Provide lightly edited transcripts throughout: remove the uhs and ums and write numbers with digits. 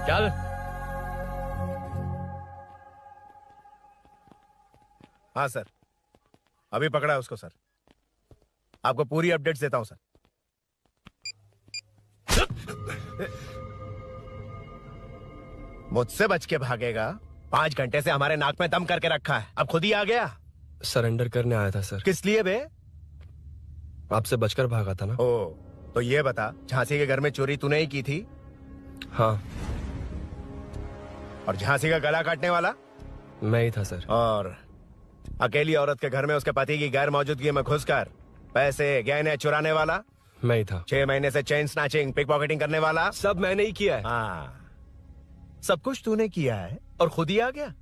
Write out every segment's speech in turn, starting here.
चल। हाँ सर, अभी पकड़ा है उसको सर। आपको पूरी अपडेट्स देता हूं सर। मुझसे बच के भागेगा? 5 घंटे से हमारे नाक में दम करके रखा है, अब खुद ही आ गया। सरेंडर करने आया था सर। किस लिए बे? आपसे बचकर भागा था ना। ओ, तो ये बता, झांसी के घर में चोरी तूने ही की थी? हाँ। और झांसी का गला काटने वाला? मैं ही था सर। और अकेली औरत के घर में उसके पति की गैर मौजूदगी में घुसकर पैसे गहने चुराने वाला? मैं ही था। 6 महीने से चेन स्नैचिंग, पिक पॉकेटिंग करने वाला? सब मैंने ही किया है। हाँ, सब कुछ तूने किया है और खुद ही आ गया?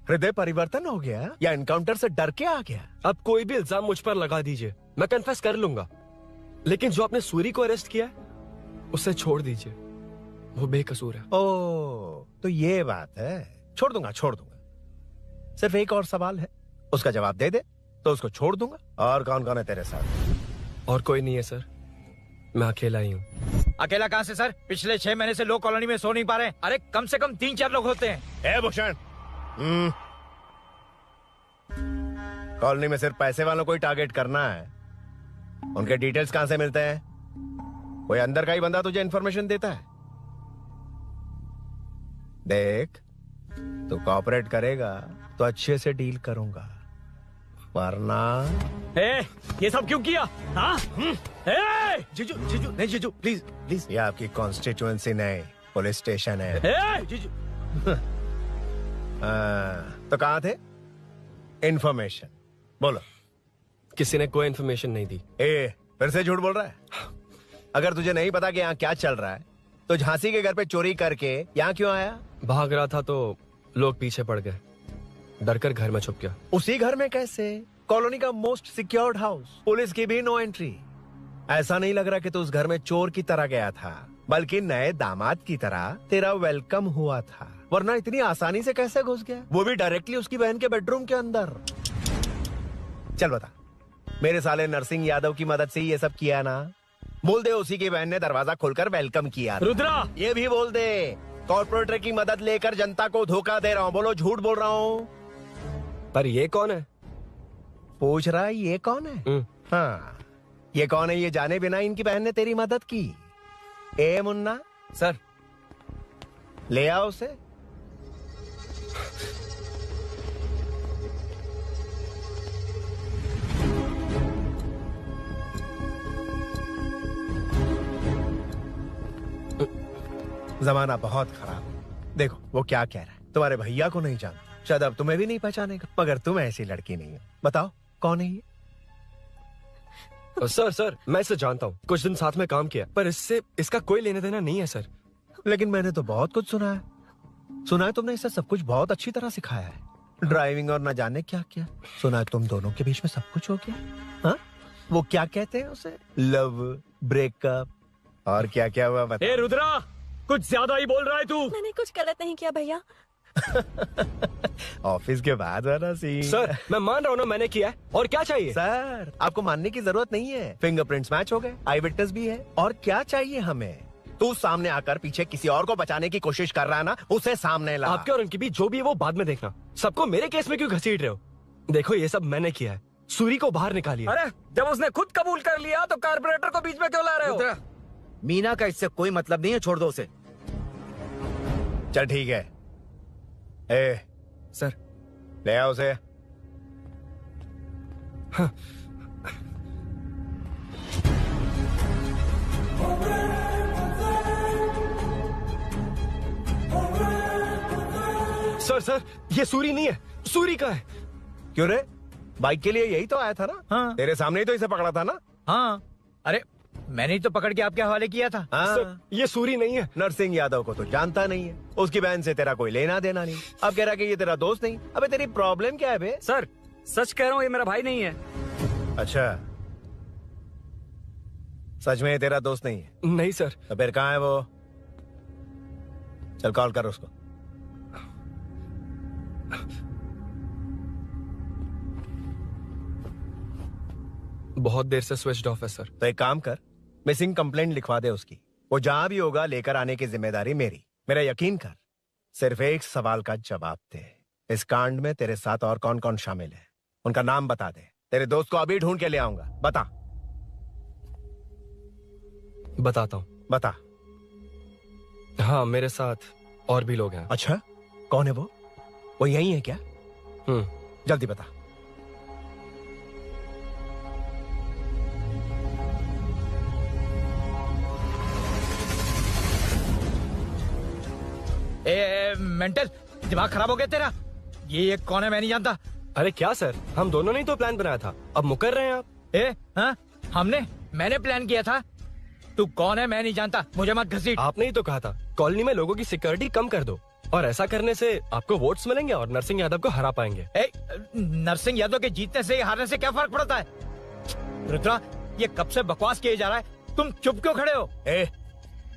हृदय परिवर्तन हो गया या एनकाउंटर से डर के आ गया? अब कोई भी इल्जाम मुझ पर लगा दीजिए, मैं कन्फेस कर लूंगा, लेकिन जो आपने सूरी को अरेस्ट किया है उसे छोड़ दीजिए, वो बेकसूर है। ओ, तो ये बात है। छोड़ दूंगा, छोड़ दूंगा। सिर्फ एक और सवाल है, उसका जवाब दे दे तो उसको छोड़ दूंगा। और कौन कौन है तेरे साथ? और कोई नहीं है सर, मैं अकेला ही हूँ। अकेला कहाँ से सर? पिछले 6 महीने से लोग कॉलोनी में सो नहीं पा रहे। अरे कम से कम 3-4 लोग होते हैं। ए भूषण, कॉलोनी में सिर्फ पैसे वालों को ही टारगेट करना है। उनके डिटेल्स कहां से मिलते हैं? कोई अंदर का ही बंदा तुझे इंफॉर्मेशन देता है? देख, तू कोऑपरेट करेगा तो अच्छे से डील करूंगा, वरना ये सब क्यों किया? हाँ? जीजू जीजू नहीं जीजू, प्लीज प्लीज। ये आपकी कॉन्स्टिट्यूएंसी नहीं, पुलिस स्टेशन है। जीजू तो कहाँ थे? इंफॉर्मेशन बोलो। किसी ने कोई इन्फॉर्मेशन नहीं दी। फिर से झूठ बोल रहा है? अगर तुझे नहीं पता कि यहाँ क्या चल रहा है तो झांसी के घर पे चोरी करके यहाँ क्यों आया? भाग रहा था तो लोग पीछे पड़ गए, डरकर घर में छुप गया। उसी घर में कैसे? कॉलोनी का मोस्ट सिक्योर्ड हाउस, पुलिस की भी नो एंट्री। ऐसा नहीं लग रहा कि तू उस घर में चोर की तरह गया था, बल्कि नए दामाद की तरह तेरा वेलकम हुआ था। वरना इतनी आसानी से कैसे घुस गया, वो भी डायरेक्टली उसकी बहन के बेडरूम के अंदर? चल बता, मेरे साले नरसिंह यादव की मदद से ही ये सब किया ना? बोल दे उसी की बहन ने दरवाजा खोलकर वेलकम किया। रुद्रा, ये भी बोल दे कॉर्पोरेटर की मदद लेकर जनता को धोखा दे रहा हूँ। बोलो झूठ बोल रहा हूँ? पर ये कौन है? पूछ रहा है ये कौन है? हाँ, ये कौन है ये जाने बिना इनकी बहन ने तेरी मदद की। ए मुन्ना सर, ले आओ उसे। जमाना बहुत खराब है। देखो वो क्या कह रहा है, तुम्हारे भैया को नहीं जानता, शायद अब तुम्हें भी नहीं पहचानेगा, मगर तुम ऐसी लड़की नहीं हो। बताओ कौन है ये? सर मैं इसे जानता हूँ, कुछ दिन साथ में काम किया, पर इससे इसका कोई लेने देना नहीं है सर। लेकिन मैंने तो बहुत कुछ सुना है। सुना है तुमने इसे सब कुछ बहुत अच्छी तरह सिखाया है, ड्राइविंग और न जाने क्या क्या। सुना है तुम दोनों के बीच में सब कुछ हो गया। हाँ, वो क्या कहते हैं उसे, लव, ब्रेकअप और क्या क्या हुआ बता। रुद्रा, कुछ ज्यादा ही बोल रहा है तू। मैंने कुछ गलत नहीं किया भैया। ऑफिस के बाद वाला सीन। सर मैं मान रहा हूँ ना मैंने किया है, और क्या चाहिए? सर आपको मानने की जरूरत नहीं है, फिंगरप्रिंट्स मैच हो गए, आई विटनेस भी है, और क्या चाहिए हमें? तू सामने आकर पीछे किसी और को बचाने की कोशिश कर रहा है ना, उसे सामने ला। आपके और उनके बीच जो भी है वो बाद में देखना, सबको मेरे केस में क्यों घसीट रहे हो? देखो ये सब मैंने किया है, सूरी को बाहर निकालिए। अरे जब उसने खुद कबूल कर लिया तो कारपोरेटर को बीच में क्यों ला रहे हो? मीना का इससे कोई मतलब नहीं है, छोड़ दो उसे। चल ठीक है। ए सर, ले आओ उसे। हाँ। सर ये सूरी नहीं है, सूरी का है। क्यों रे, बाइक के लिए यही तो आया था ना? हाँ। तेरे सामने ही तो इसे पकड़ा था ना? हाँ, अरे मैंने ही तो पकड़ के आपके हवाले किया था। हाँ। सर ये सूरी नहीं है। नरसिंह यादव को तो जानता नहीं है, उसकी बहन से तेरा कोई लेना देना नहीं, अब कह रहा कि ये तेरा दोस्त नहीं। अबे तेरी प्रॉब्लम क्या है बे? सर सच कह रहा हूँ, ये मेरा भाई नहीं है। अच्छा, सच में ये तेरा दोस्त नहीं है? नहीं सर। तो फिर कहाँ है वो? चल कॉल कर उसको। बहुत देर से स्विच्ड ऑफ है सर। तो एक काम कर, मिसिंग कंप्लेंट लिखवा दे उसकी। वो जहां भी होगा लेकर आने की जिम्मेदारी मेरी। मेरा यकीन कर, सिर्फ एक सवाल का जवाब दे। इस कांड में तेरे साथ और कौन कौन शामिल है? उनका नाम बता दे। तेरे दोस्त को अभी ढूंढ के ले आऊंगा। बता। बताता हूँ। बता। हाँ, मेरे साथ और भी लोग हैं। अच्छा, कौन है वो? वो यही है क्या? जल्दी बता। मेंटल दिमाग खराब हो गया तेरा? ये कौन है? मैं नहीं जानता। अरे क्या सर, हम दोनों ने ही तो प्लान बनाया था, अब मुकर रहे हैं आप? हाँ, मैंने प्लान किया था। तू कौन है? मैं नहीं जानता, मुझे मत घसीट। आपने ही तो कहा था कॉलोनी में लोगों की सिक्योरिटी कम कर दो, और ऐसा करने से आपको वोट्स मिलेंगे और नरसिंह यादव को हरा पाएंगे। नरसिंह यादव के जीतने से हारने से क्या फर्क पड़ता है? रुद्रा, ये कब से बकवास किए जा रहा है? तुम चुप क्यों खड़े हो?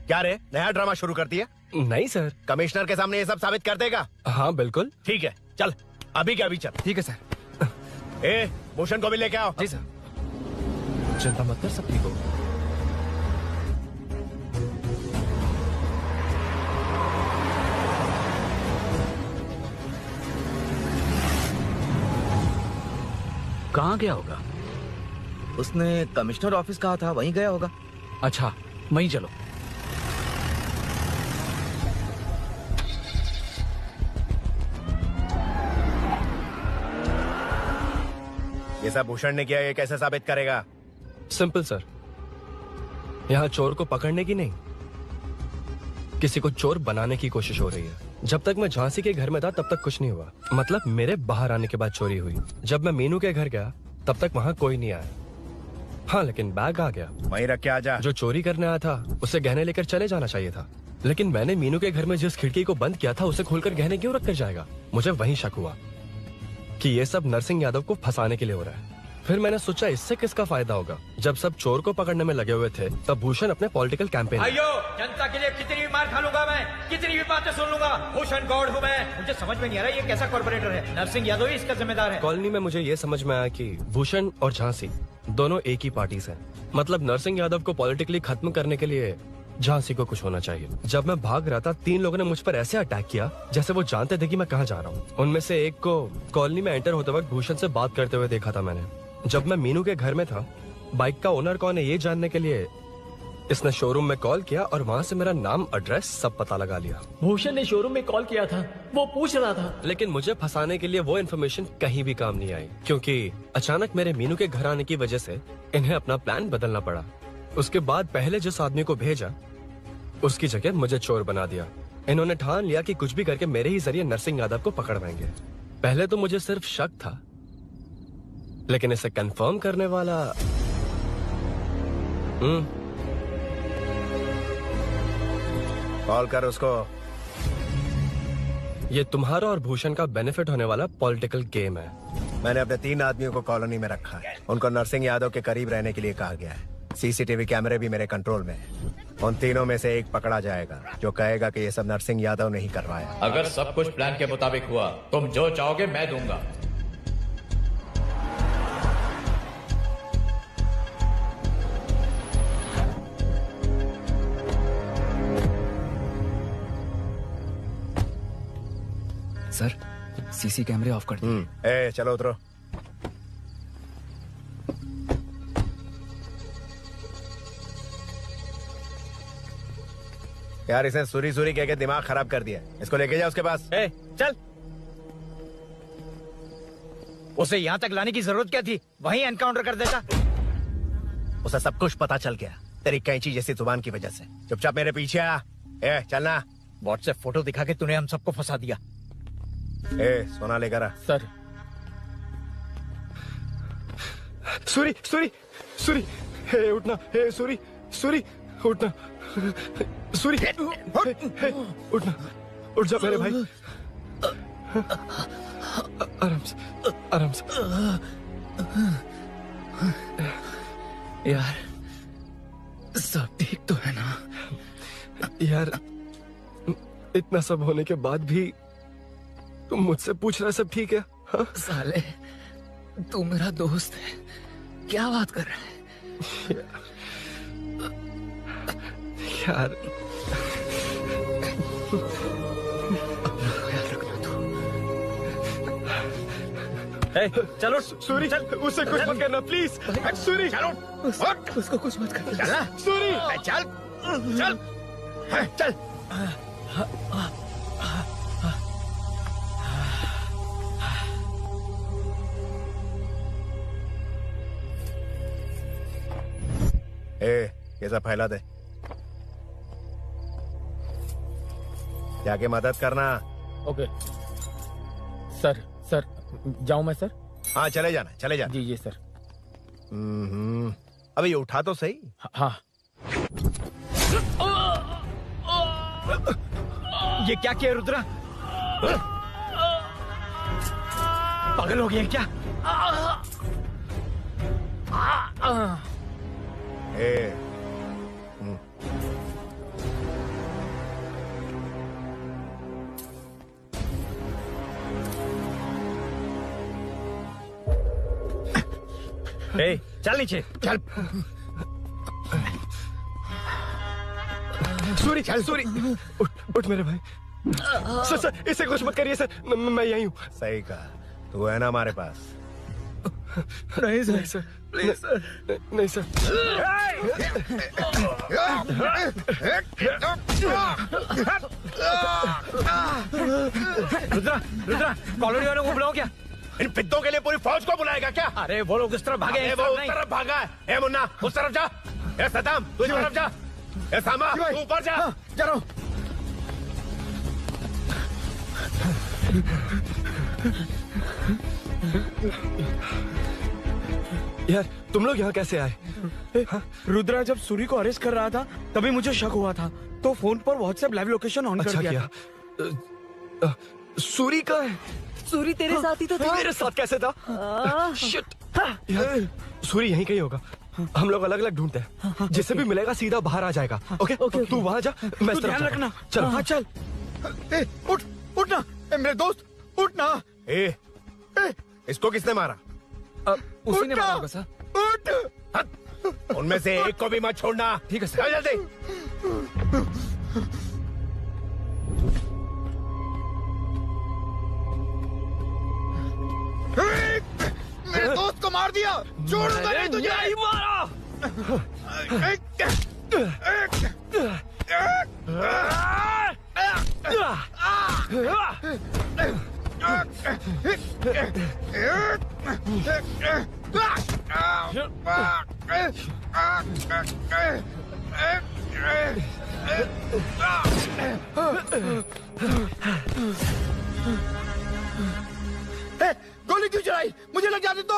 क्या रे, नया ड्रामा शुरू कर दिया? नहीं सर। कमिश्नर के सामने ये सब साबित कर देगा? हाँ बिल्कुल। ठीक है, चल अभी के अभी चल। ठीक है सर। भूषण को भी लेके आओ। जी सर। चिंता मत कर, सब ठीक होगा। कहाँ गया होगा? उसने कमिश्नर ऑफिस कहा था, वहीं गया होगा। अच्छा, वहीं चलो। ये सब भूषण ने किया, ये कैसे साबित करेगा? सिंपल सर, यहाँ चोर को पकड़ने की नहीं, किसी को चोर बनाने की कोशिश हो रही है। जब तक मैं झांसी के घर में था तब तक कुछ नहीं हुआ, मतलब मेरे बाहर आने के बाद चोरी हुई। जब मैं मीनू के घर गया तब तक वहाँ कोई नहीं आया। हाँ, लेकिन बैग आ गया। वहीं रख के आ जा। जो चोरी करने आया था उसे गहने लेकर चले जाना चाहिए था, लेकिन मैंने मीनू के घर में जिस खिड़की को बंद किया था उसे खोलकर गहने क्यों रख कर जाएगा? मुझे वहीं शक हुआ कि ये सब नरसिंह यादव को फंसाने के लिए हो रहा है। फिर मैंने सोचा इससे किसका फायदा होगा। जब सब चोर को पकड़ने में लगे हुए थे तब भूषण अपने पॉलिटिकल कैंपेन। भाइयों, जनता के लिए कितनी भी मार खा लूंगा मैं, कितनी भी बातें सुन लूंगा, भूषण गौड़ हूँ मैं। मुझे समझ में नहीं आ रहा ये कैसा कॉर्पोरेटर है। नरसिंह यादव ही इसका जिम्मेदार है। कॉलोनी में मुझे ये समझ में आया कि भूषण और झांसी दोनों एक ही पार्टी से, मतलब नरसिंह यादव को पॉलिटिकली खत्म करने के लिए झांसी को कुछ होना चाहिए। जब मैं भाग रहा था 3 लोगों ने मुझ पर ऐसे अटैक किया जैसे वो जानते थे कि मैं कहाँ जा रहा हूँ। उनमें से एक को कॉलोनी में एंटर होते वक्त भूषण से बात करते हुए देखा था मैंने। जब मैं मीनू के घर में था, बाइक का ओनर कौन है ये जानने के लिए इसने शोरूम में कॉल किया और वहाँ से मेरा नाम, एड्रेस सब पता लगा लिया। भूषण ने शोरूम में कॉल किया था, वो पूछ रहा था। लेकिन मुझे फंसाने के लिए वो इन्फॉर्मेशन कहीं भी काम नहीं आई, क्योंकि अचानक मेरे मीनू के घर आने की वजह से इन्हें अपना प्लान बदलना पड़ा। उसके बाद पहले जिस आदमी को भेजा उसकी जगह मुझे चोर बना दिया। इन्होंने ठान लिया कि कुछ भी करके मेरे ही जरिए नरसिंह यादव को पकड़वाएंगे। पहले तो मुझे सिर्फ शक था, लेकिन इसे कंफर्म करने वाला कॉल कर उसको। ये तुम्हारा और भूषण का बेनिफिट होने वाला पॉलिटिकल गेम है। मैंने अपने 3 आदमियों को कॉलोनी में रखा है। उनको नरसिंह यादव के करीब रहने के लिए कहा गया है। सीसीटीवी कैमरे भी मेरे कंट्रोल में है। उन तीनों में से एक पकड़ा जाएगा जो कहेगा कि ये सब नरसिंह यादव ने ही करवाया। अगर सब कुछ प्लान के मुताबिक हुआ, तुम जो चाहोगे मैं दूंगा। सर, सीसी कैमरे ऑफ कर दिए। चलो उतरो। यार, इसने सूरी सूरी कह के दिमाग खराब कर दिया। इसको लेके जा उसके पास। चल। उसे यहाँ तक लाने की जरूरत क्या थी? वहीं एनकाउंटर कर देता। उसे सब कुछ पता चल गया तेरी कैंची जैसी जुबान की वजह से। चुपचाप मेरे पीछे आ। चलना। व्हाट्सएप फोटो दिखा के तूने हम सबको फंसा दिया। सोना लेकर आ। सर, सूरी सूरी सूरी, हे उठना, हे सूरी सूरी उठना, सूरी हे उठना, उठ जा मेरे भाई। आराम से, आराम से। यार, सब ठीक तो है ना? यार, इतना सब होने के बाद भी तुम मुझसे पूछ रहा है सब ठीक है? हाँ? साले, तू मेरा दोस्त है, क्या बात कर रहा है? यार, चलो सूरी, चल उससे कुछ मत करना प्लीज। सूरी चलो, उसको कुछ मत कर। सूरी चल चल चल। ये सब फैला दे, जाके मदद करना। Okay sir. सर जाऊं मैं सर? हाँ चले जाना, चले जाना। जी सर। अबे ये उठा तो सही। हाँ। ये क्या किया रुद्रा? पागल हो गया क्या? ए, चल नीचे चल सूरी, चल सूरी, उठ मेरे भाई। सर सर इसे कुछ मत करिए सर, मैं यही हूँ। सही कहा, तू है ना हमारे पास। नहीं सर, प्लीज सर, नहीं सर। रुद्रा, रुद्रा कॉलोनी वालों को बुलाओ क्या? इन पिद्दों के लिए पूरी फौज को बुलाएगा क्या? अरे वो लोग उस तरफ भागे, अरे इस वो तरफ उस नहीं। तरफ भागा है। ए मुन्ना उस तरफ जा। ए सदाम तू इस तरफ जा। ए सामा तू ऊपर जा। जा रहा हूँ। यार तुम लोग यहाँ कैसे आए? रुद्रा जब सूरी को अरेस्ट कर रहा था तभी मुझे शक हुआ था, तो फोन पर व्हाट्सएप लाइव लोकेशन ऑन अच्छा कर दिया। किया। सूरी का है? सूरी तेरे साथ ही तो था। मेरे साथ कैसे था? शिट। यार सूरी यहीं कहीं होगा, हम लोग अलग अलग ढूंढते हैं। जिसे भी मिलेगा सीधा बाहर आ जाएगा। ओके तू वहां जा, मैं इस तरफ ध्यान जाता हूं। रखना। चल हाँ चल। उठ ना मेरे दोस्त, उठ ना। ए इसको किसने मारा? उसी ने मारा होगा सर। उठ। उनमें से एक को भी मत छोड़ना। ठीक है सर। चल जल्दी। मेरे दोस्त को मार दिया, छोड़ूंगा नहीं तुझे। नहीं मारा। गोली क्यों चलाई? मुझे लग जाती तो।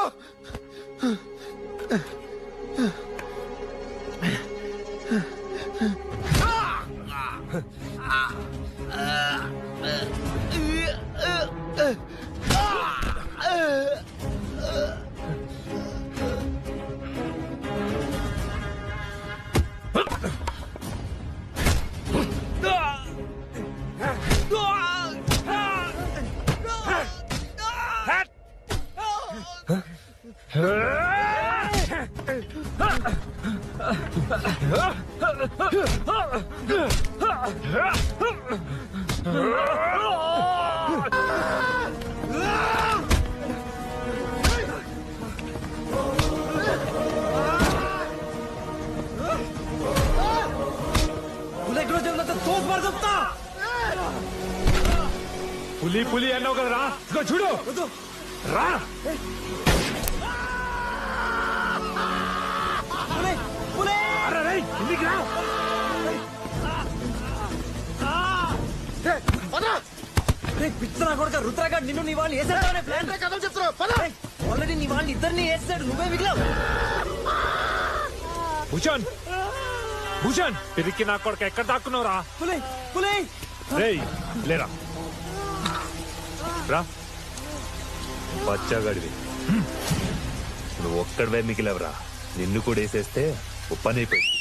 పులి అన్నావు కదా రా, ఇదిగో చూడు రా. అరే రేయ్, ఇంటికి రా. పిచ్చనా కొడుక రుద్రగాడ్ నిన్ను నీ వాళ్ళని వేసేద్దామనే ప్లాన్ కథలు చెప్తున్నావు, పద. ఆల్రెడీ నీ వాళ్ళని ఇద్దరిని వేసాడు, నువ్వే మిగిలావు. భూషణ్ భూషణ్ పిరికి నా కొడుకు ఎక్కడ దాక్కున్నావురా? పులే పులే రేయ్ లేరా రా. బచ్చగాడివి నువ్వు ఒక్కడివే మిగిలవరా. నిన్ను కూడా వేసేస్తే ఓ పని అయిపోయింది.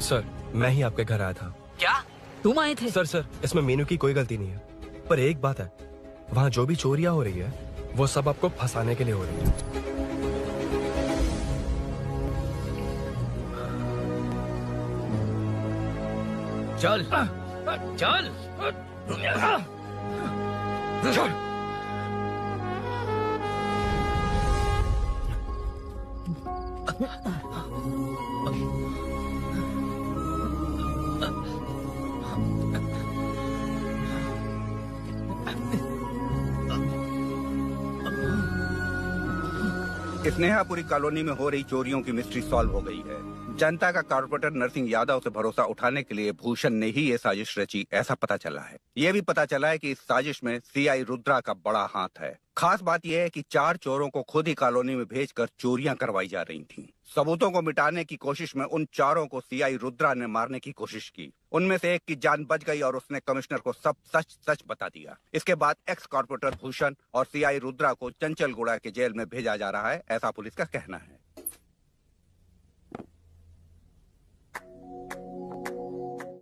सर, मैं ही आपके घर आया था। क्या तुम आए थे? सर, इसमें मीनू की कोई गलती नहीं है। पर एक बात है, वहाँ जो भी चोरियां हो रही है वो सब आपको फंसाने के लिए हो रही है। चल चल स्नेहापुरी कॉलोनी में हो रही चोरियों की मिस्ट्री सॉल्व हो गई है। जनता का कॉर्पोरेटर नरसिंह यादव से भरोसा उठाने के लिए भूषण ने ही ये साजिश रची, ऐसा पता चला है। ये भी पता चला है कि इस साजिश में सीआई रुद्रा का बड़ा हाथ है। खास बात यह है कि 4 चोरों को खुद ही कॉलोनी में भेजकर चोरियां करवाई जा रही थीं। सबूतों को मिटाने की कोशिश में उन चारों को सीआई रुद्रा ने मारने की कोशिश की। उनमें से एक की जान बच गई और उसने कमिश्नर को सब सच सच बता दिया। इसके बाद एक्स कॉर्पोरेटर भूषण और सीआई रुद्रा को चंचलगुड़ा के जेल में भेजा जा रहा है, ऐसा पुलिस का कहना है।